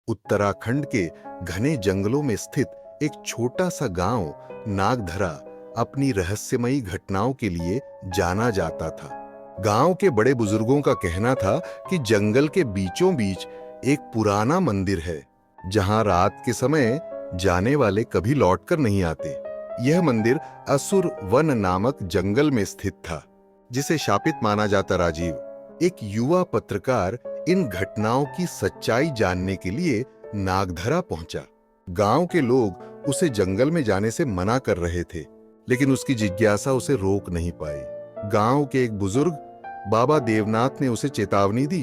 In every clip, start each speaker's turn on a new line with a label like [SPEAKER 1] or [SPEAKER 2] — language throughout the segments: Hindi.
[SPEAKER 1] उत्तराखंड के घने जंगलों में स्थित एक छोटा सा गांव नागधरा अपनी रहस्यमयी घटनाओं के लिए जाना जाता था। गांव के बड़े बुजुर्गों का कहना था कि जंगल के बीचों बीच एक पुराना मंदिर है, जहां रात के समय जाने वाले कभी लौटकर नहीं आते। यह मंदिर असुर वन नामक जंगल में स्थित था, जिसे शापित माना जाता। राजीव, एक युवा पत्रकार, इन घटनाओं की सच्चाई जानने के लिए नागधरा पहुंचा। गांव के लोग उसे जंगल में जाने से मना कर रहे थे, लेकिन उसकी जिज्ञासा उसे रोक नहीं पाई। गांव के एक बुजुर्ग बाबा देवनाथ ने उसे चेतावनी दी,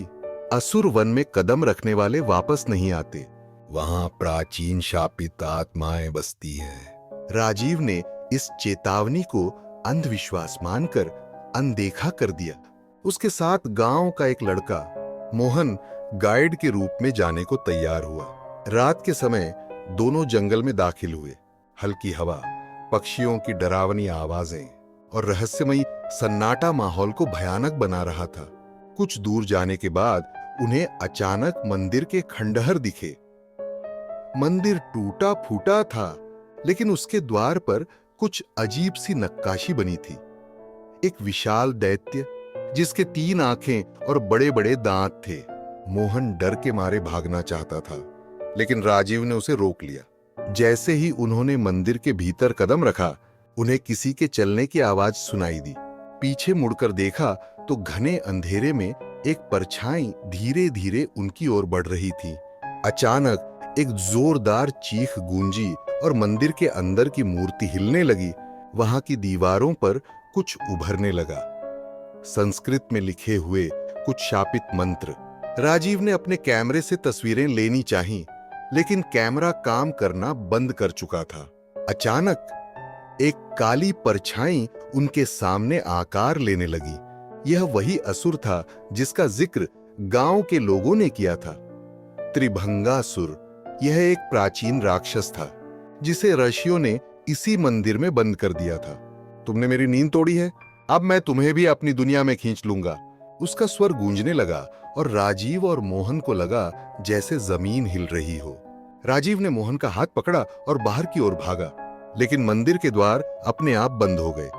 [SPEAKER 1] असुर वन में कदम रखने वाले वापस नहीं आते, वहां प्राचीन शापित आत्माएं बसती हैं। राजीव ने इस चेतावनी को अंधविश्वास मानकर अनदेखा कर दिया। उसके साथ गांव का एक लड़का मोहन गाइड के रूप में जाने को तैयार हुआ। रात के समय दोनों जंगल में दाखिल हुए। हल्की हवा, पक्षियों की डरावनी आवाजें और रहस्यमयी सन्नाटा माहौल को भयानक बना रहा था। कुछ दूर जाने के बाद उन्हें अचानक मंदिर के खंडहर दिखे। मंदिर टूटा फूटा था, लेकिन उसके द्वार पर कुछ अजीब सी नक्काशी बनी थी। एक विशाल दैत्य जिसके 3 आंखें और बड़े बड़े दांत थे। मोहन डर के मारे भागना चाहता था, लेकिन राजीव ने उसे रोक लिया। जैसे ही उन्होंने मंदिर के भीतर कदम रखा, उन्हें किसी के चलने की आवाज सुनाई दी। पीछे मुड़कर देखा तो घने अंधेरे में एक परछाई धीरे धीरे उनकी ओर बढ़ रही थी। अचानक एक जोरदार चीख गूंजी और मंदिर के अंदर की मूर्ति हिलने लगी। वहां की दीवारों पर कुछ उभरने लगा, संस्कृत में लिखे हुए कुछ शापित मंत्र। राजीव ने अपने कैमरे से तस्वीरें लेनी चाहीं, लेकिन कैमरा काम करना बंद कर चुका था। अचानक एक काली परछाई उनके सामने आकार लेने लगी। यह वही असुर था जिसका जिक्र गांव के लोगों ने किया था, त्रिभंगासुर। यह एक प्राचीन राक्षस था जिसे ऋषियों ने इसी मंदिर में बंद कर दिया था। तुमने मेरी नींद तोड़ी है, अब मैं तुम्हें भी अपनी दुनिया में खींच लूंगा। उसका स्वर गूंजने लगा और राजीव और मोहन को लगा जैसे जमीन हिल रही हो। राजीव ने मोहन का हाथ पकड़ा और बाहर की ओर भागा, लेकिन मंदिर के द्वार अपने आप बंद हो गए।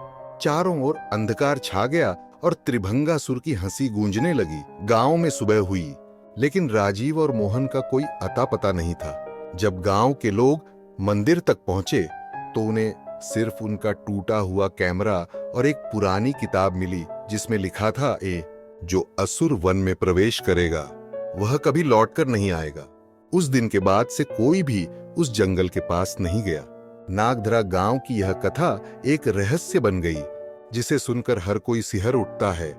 [SPEAKER 1] चारों ओर अंधकार छा गया और त्रिभंगासुर की हंसी गूंजने लगी। गांव में सुबह हुई, लेकिन राजीव और मोहन का कोई अता पता नहीं था। जब गांव के लोग मंदिर तक पहुंचे तो उन्हें सिर्फ उनका टूटा हुआ कैमरा और एक पुरानी किताब मिली, जिसमें लिखा था, जो असुर वन में प्रवेश करेगा वह कभी लौटकर नहीं आएगा। उस दिन के बाद से कोई भी उस जंगल के पास नहीं गया। नागधरा गांव की यह कथा एक रहस्य बन गई, जिसे सुनकर हर कोई सिहर उठता है।